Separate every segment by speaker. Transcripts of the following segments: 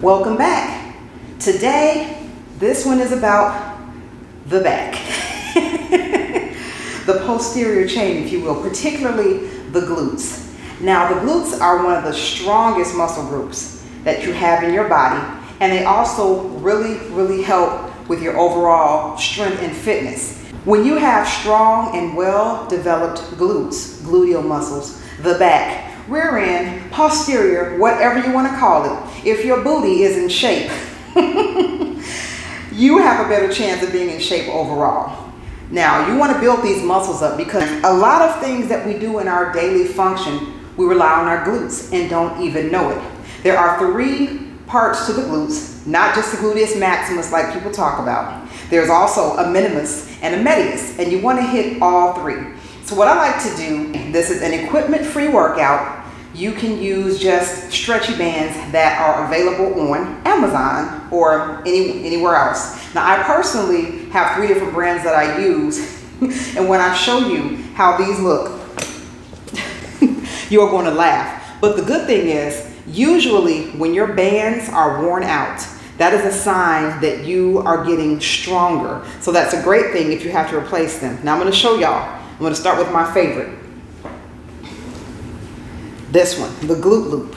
Speaker 1: Welcome back. Today, this one is about the back. The posterior chain, if you will, particularly the glutes. Now, the glutes are one of the strongest muscle groups that you have in your body, and they also really help with your overall strength and fitness. When you have strong and well-developed glutes, gluteal muscles, the back, rear end, posterior, whatever you want to call it, if your booty is in shape, you have a better chance of being in shape overall. Now, you want to build these muscles up because a lot of things that we do in our daily function, we rely on our glutes and don't even know it. There are 3 parts to the glutes, not just the gluteus maximus like people talk about. There's also a minimus and a medius, and you want to hit all 3. So what I like to do, this is an equipment-free workout. You can use just stretchy bands that are available on Amazon or anywhere else. Now, I personally have 3 different brands that I use, and when I show you how these look, you're going to laugh. But the good thing is, usually when your bands are worn out, that is a sign that you are getting stronger. So that's a great thing if you have to replace them. Now I'm going to show y'all. I'm going to start with my favorite. This one, the glute loop.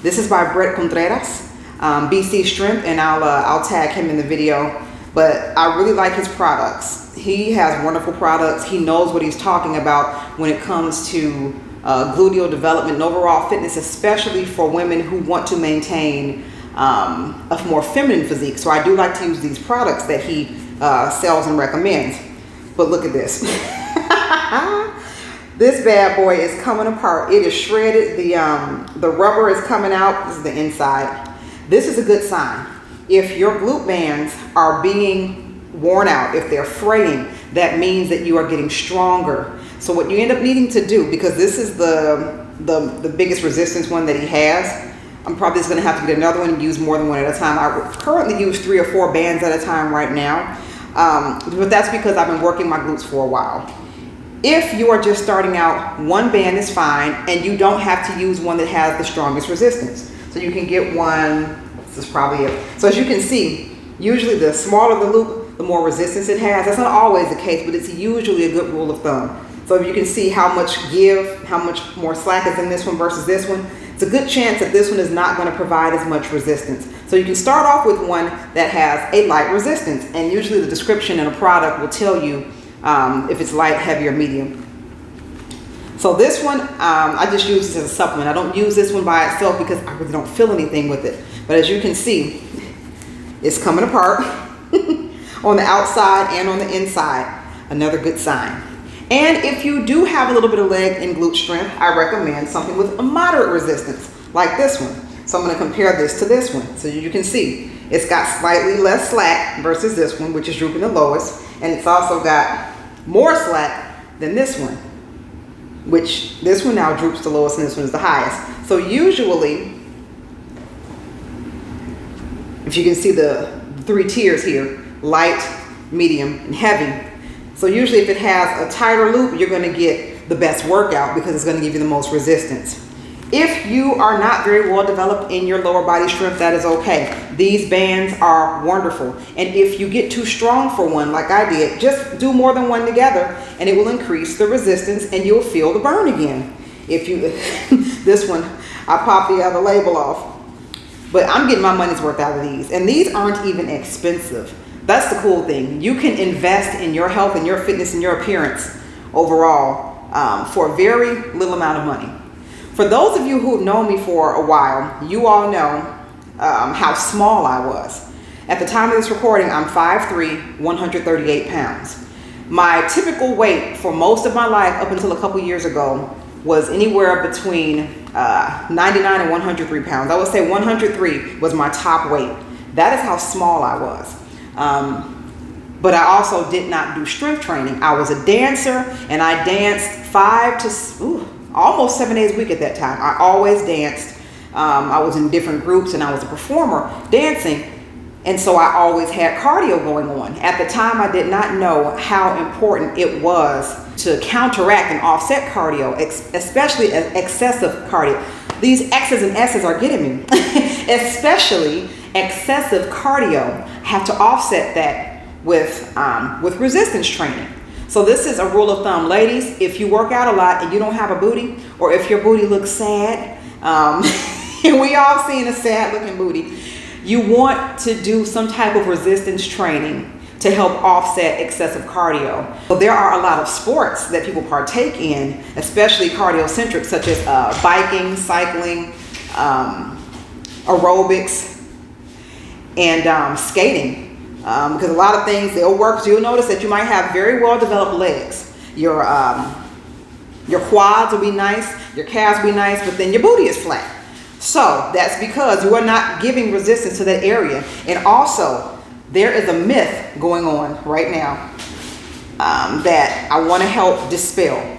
Speaker 1: This is by Brett Contreras, BC Strength, and I'll tag him in the video. But I really like his products. He has wonderful products. He knows what he's talking about when it comes to gluteal development and overall fitness, especially for women who want to maintain a more feminine physique. So I do like to use these products that he sells and recommends. But look at this. This bad boy is coming apart. It is shredded. The rubber is coming out. This is the inside. This is a good sign. If your glute bands are being worn out, if they're fraying, that means that you are getting stronger. So what you end up needing to do, because this is the biggest resistance one that he has, I'm probably just going to have to get another one and use more than one at a time. I currently use 3 or 4 bands at a time right now, but that's because I've been working my glutes for a while. If you are just starting out, 1 band is fine, and you don't have to use one that has the strongest resistance. So you can get one, this is probably it. So as you can see, usually the smaller the loop, the more resistance it has. That's not always the case, but it's usually a good rule of thumb. So if you can see how much give, how much more slack is in this one versus this one, it's a good chance that this one is not going to provide as much resistance. So you can start off with one that has a light resistance, and usually the description in a product will tell you if it's light, heavy, or medium. So this one, I just use this as a supplement. I don't use this one by itself because I really don't feel anything with it. But as you can see, it's coming apart on the outside and on the inside. Another good sign. And if you do have a little bit of leg and glute strength, I recommend something with a moderate resistance, like this one. So I'm going to compare this to this one. So you can see it's got slightly less slack versus this one, which is drooping the lowest. And it's also got more slack than this one, which this one now droops the lowest and this one is the highest. So usually, if you can see the 3 tiers here, light, medium, and heavy. So usually if it has a tighter loop, you're going to get the best workout because it's going to give you the most resistance. If you are not very well developed in your lower body strength, that is okay. These bands are wonderful. And if you get too strong for one, like I did, just do more than one together and it will increase the resistance and you'll feel the burn again. If you, this one, I popped the other label off. But I'm getting my money's worth out of these. And these aren't even expensive. That's the cool thing. You can invest in your health and your fitness and your appearance overall for a very little amount of money. For those of you who've known me for a while, you all know how small I was. At the time of this recording, I'm 5'3", 138 pounds. My typical weight for most of my life up until a couple years ago was anywhere between 99 and 103 pounds. I would say 103 was my top weight. That is how small I was. But I also did not do strength training. I was a dancer, and I danced almost 7 days a week at that time. I always danced. I was in different groups and I was a performer dancing. And so I always had cardio going on. At the time, I did not know how important it was to counteract and offset cardio, especially excessive cardio. These X's and S's are getting me. especially excessive cardio. Have to offset that with resistance training. So this is a rule of thumb, ladies. If you work out a lot and you don't have a booty, or if your booty looks sad, and we all seen a sad looking booty, you want to do some type of resistance training to help offset excessive cardio. So there are a lot of sports that people partake in, especially cardiocentric, such as biking, cycling, aerobics, and skating. Because a lot of things, they'll work. So you'll notice that you might have very well developed legs. Your quads will be nice, your calves will be nice, but then your booty is flat. So that's because you are not giving resistance to that area. And also, there is a myth going on right now that I want to help dispel.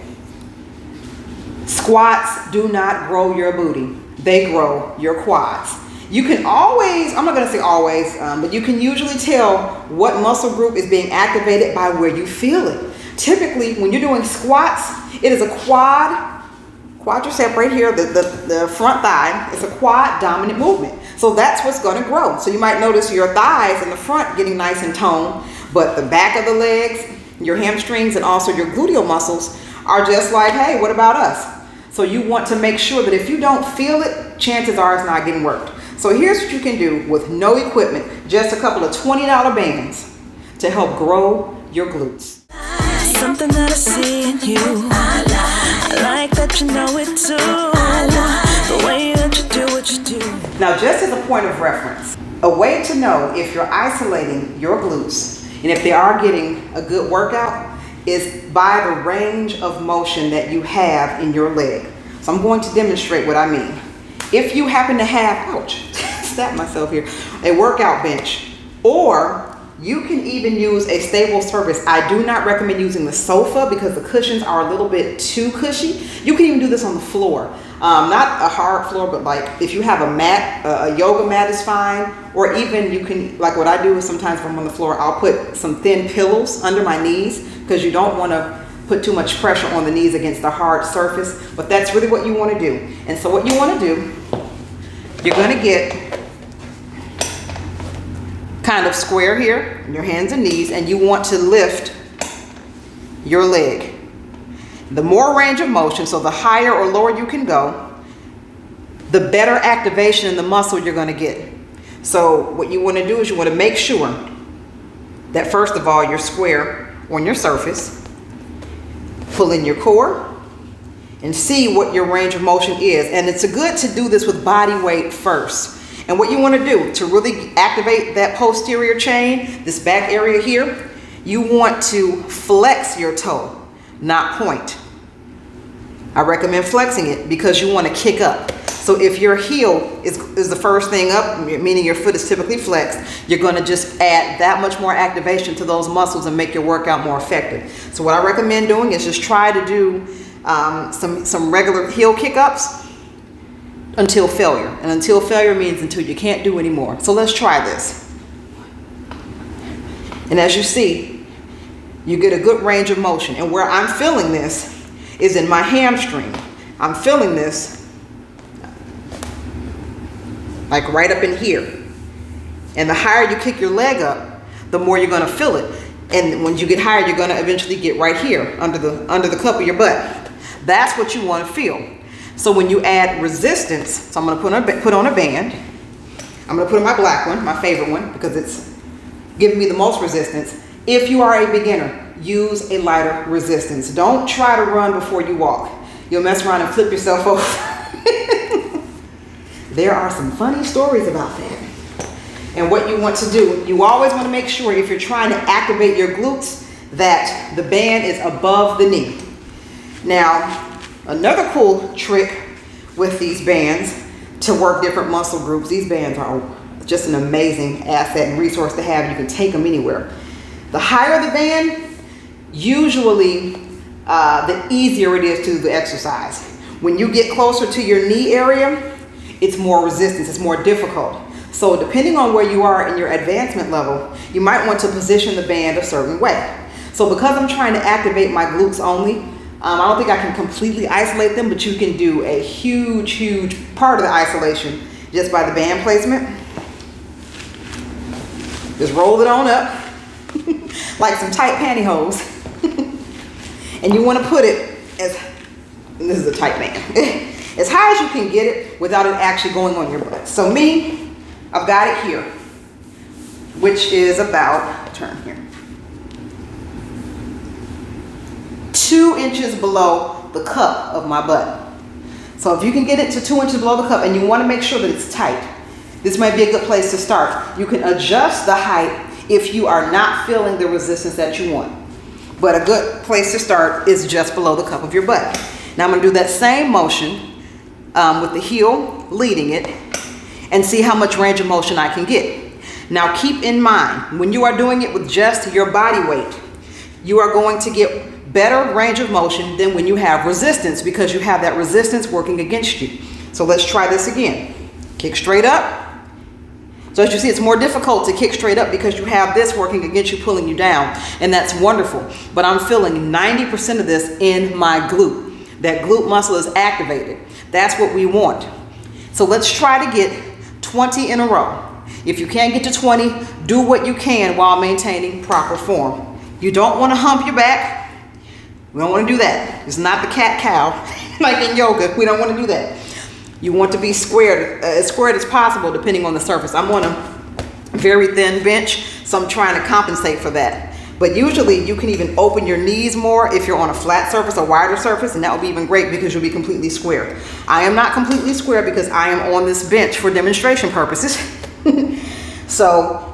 Speaker 1: Squats do not grow your booty. They grow your quads. You can always, I'm not going to say always, but you can usually tell what muscle group is being activated by where you feel it. Typically, when you're doing squats, it is a quadricep right here, the front thigh. It's a quad dominant movement. So that's what's going to grow. So you might notice your thighs in the front getting nice and toned, but the back of the legs, your hamstrings, and also your gluteal muscles are just like, hey, what about us? So you want to make sure that if you don't feel it, chances are it's not getting worked. So here's what you can do with no equipment, just a couple of $20 bands to help grow your glutes.
Speaker 2: Something that I see in you, I like that you know it too, the way that you do what you do.
Speaker 1: Now, just as a point of reference, a way to know if you're isolating your glutes and if they are getting a good workout is by the range of motion that you have in your leg. So I'm going to demonstrate what I mean. If you happen to have, ouch, stabbed myself here, a workout bench, or you can even use a stable surface. I do not recommend using the sofa because the cushions are a little bit too cushy. You can even do this on the floor. Not a hard floor, but like if you have a mat, a yoga mat is fine. Or even you can, like what I do is sometimes if I'm on the floor, I'll put some thin pillows under my knees because you don't want to put too much pressure on the knees against the hard surface. But that's really what you want to do. And so what you want to do, you're going to get kind of square here, your hands and knees, and you want to lift your leg. The more range of motion, so the higher or lower you can go, the better activation in the muscle you're going to get. So what you want to do is you want to make sure that first of all, you're square on your surface. Pull in your core and see what your range of motion is. And it's good to do this with body weight first. And what you want to do to really activate that posterior chain, this back area here, you want to flex your toe, not point. I recommend flexing it because you want to kick up. So if your heel is the first thing up, meaning your foot is typically flexed, you're going to just add that much more activation to those muscles and make your workout more effective. So what I recommend doing is just try to do some regular heel kick-ups until failure. And until failure means until you can't do anymore. So let's try this. And as you see, you get a good range of motion. And where I'm feeling this is in my hamstring. I'm feeling this like right up in here. And the higher you kick your leg up, the more you're going to feel it. And when you get higher, you're going to eventually get right here under the cup of your butt. That's what you want to feel. So when you add resistance, so I'm going to put on a band. I'm going to put on my black one, my favorite one, because it's giving me the most resistance. If you are a beginner, use a lighter resistance. Don't try to run before you walk. You'll mess around and flip yourself over. There are some funny stories about that. And what you want to do, you always want to make sure if you're trying to activate your glutes that the band is above the knee. Now, another cool trick with these bands to work different muscle groups, these bands are just an amazing asset and resource to have. You can take them anywhere. The higher the band, usually the easier it is to do the exercise. When you get closer to your knee area, it's more resistance, it's more difficult. So depending on where you are in your advancement level, you might want to position the band a certain way. So because I'm trying to activate my glutes only, I don't think I can completely isolate them, but you can do a huge part of the isolation just by the band placement. Just roll it on up like some tight pantyhose. And you want to put it as, this is a tight band, as high as you can get it without it actually going on your butt. So me, I've got it here, which is about, turn here, 2 inches below the cup of my butt. So if you can get it to 2 inches below the cup and you want to make sure that it's tight, this might be a good place to start. You can adjust the height if you are not feeling the resistance that you want. But a good place to start is just below the cup of your butt. Now I'm going to do that same motion with the heel leading it and see how much range of motion I can get. Now keep in mind, when you are doing it with just your body weight, you are going to get better range of motion than when you have resistance, because you have that resistance working against you. So let's try this again. Kick straight up. So as you see, it's more difficult to kick straight up because you have this working against you, pulling you down, and that's wonderful. But I'm feeling 90% of this in my glute. That glute muscle is activated. That's what we want. So let's try to get 20 in a row. If you can't get to 20, do what you can while maintaining proper form. You don't want to hump your back. We don't want to do that. It's not the cat-cow like in yoga. We don't want to do that. You want to be squared as possible depending on the surface. I'm on a very thin bench, so I'm trying to compensate for that. But usually you can even open your knees more if you're on a flat surface, a wider surface, and that will be even great because you'll be completely square. I am not completely square because I am on this bench for demonstration purposes. So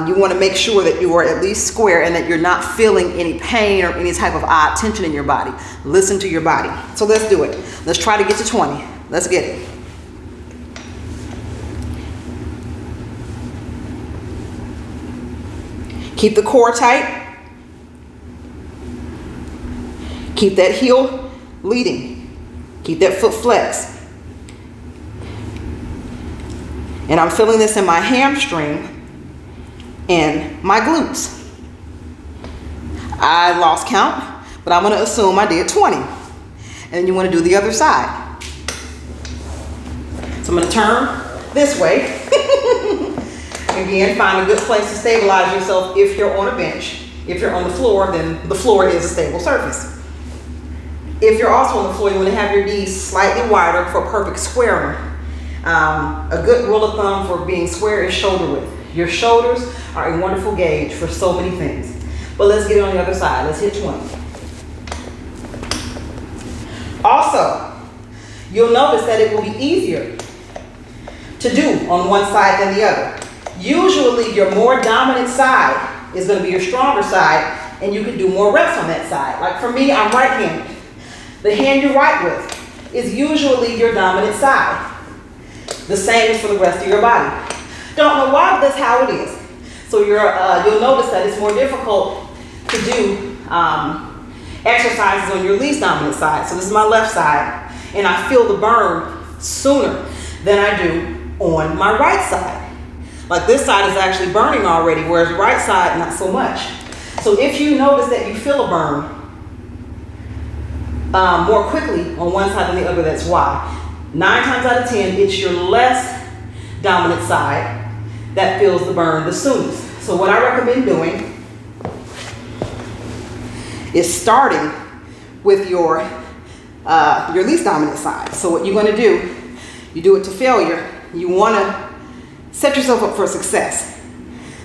Speaker 1: you want to make sure that you are at least square and that you're not feeling any pain or any type of odd tension in your body. Listen to your body. So let's do it. Let's try to get to 20. Let's get it. Keep the core tight. Keep that heel leading. Keep that foot flexed. And I'm feeling this in my hamstring and my glutes. I lost count, but I'm going to assume I did 20. And then you want to do the other side. So I'm going to turn this way. Again, find a good place to stabilize yourself if you're on a bench. If you're on the floor, then the floor is a stable surface. If you're also on the floor, you want to have your knees slightly wider for perfect squaring. A good rule of thumb for being square is shoulder width. Your shoulders are a wonderful gauge for so many things. But let's get it on the other side. Let's hit 20. Also, you'll notice that it will be easier to do on one side than the other. Usually your more dominant side is going to be your stronger side, and you can do more reps on that side. Like for me, I'm right-handed. The hand you write with is usually your dominant side. The same is for the rest of your body. Don't know why, but that's how it is. So you'll notice that it's more difficult to do exercises on your least dominant side. So this is my left side, and I feel the burn sooner than I do on my right side. Like this side is actually burning already, whereas the right side, not so much. So if you notice that you feel a burn more quickly on one side than the other, that's why. 9 times out of 10, it's your less dominant side that feels the burn the soonest. So what I recommend doing is starting with your least dominant side. So what you're going to do, you do it to failure. You want to set yourself up for success.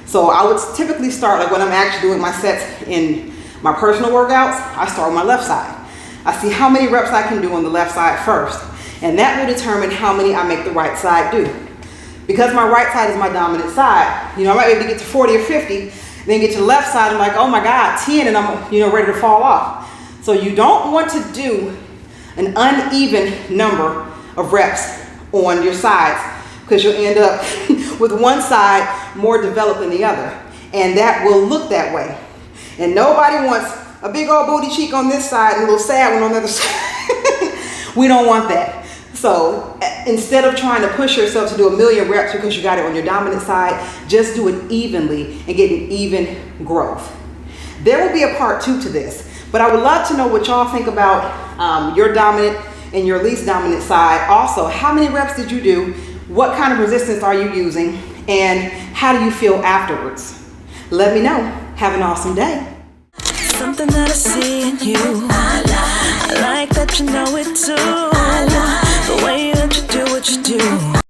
Speaker 1: So I would typically start, like when I'm actually doing my sets in my personal workouts, I start with my left side. I see how many reps I can do on the left side first. And that will determine how many I make the right side do. Because my right side is my dominant side, I might be able to get to 40 or 50, then get to the left side, I'm like, oh my God, 10, and I'm ready to fall off. So you don't want to do an uneven number of reps on your sides, because you'll end up with one side more developed than the other. And that will look that way. And nobody wants a big old booty cheek on this side and a little sad one on the other side. We don't want that. So instead of trying to push yourself to do 1,000,000 reps because you got it on your dominant side, just do it evenly and get an even growth. There will be a part 2 to this, but I would love to know what y'all think about your dominant and your least dominant side. Also, how many reps did you do What kind of resistance are you using? And how do you feel afterwards? Let me know. Have an awesome day.
Speaker 2: Something that I see in you. I like that you know it too. The way that you do what you do.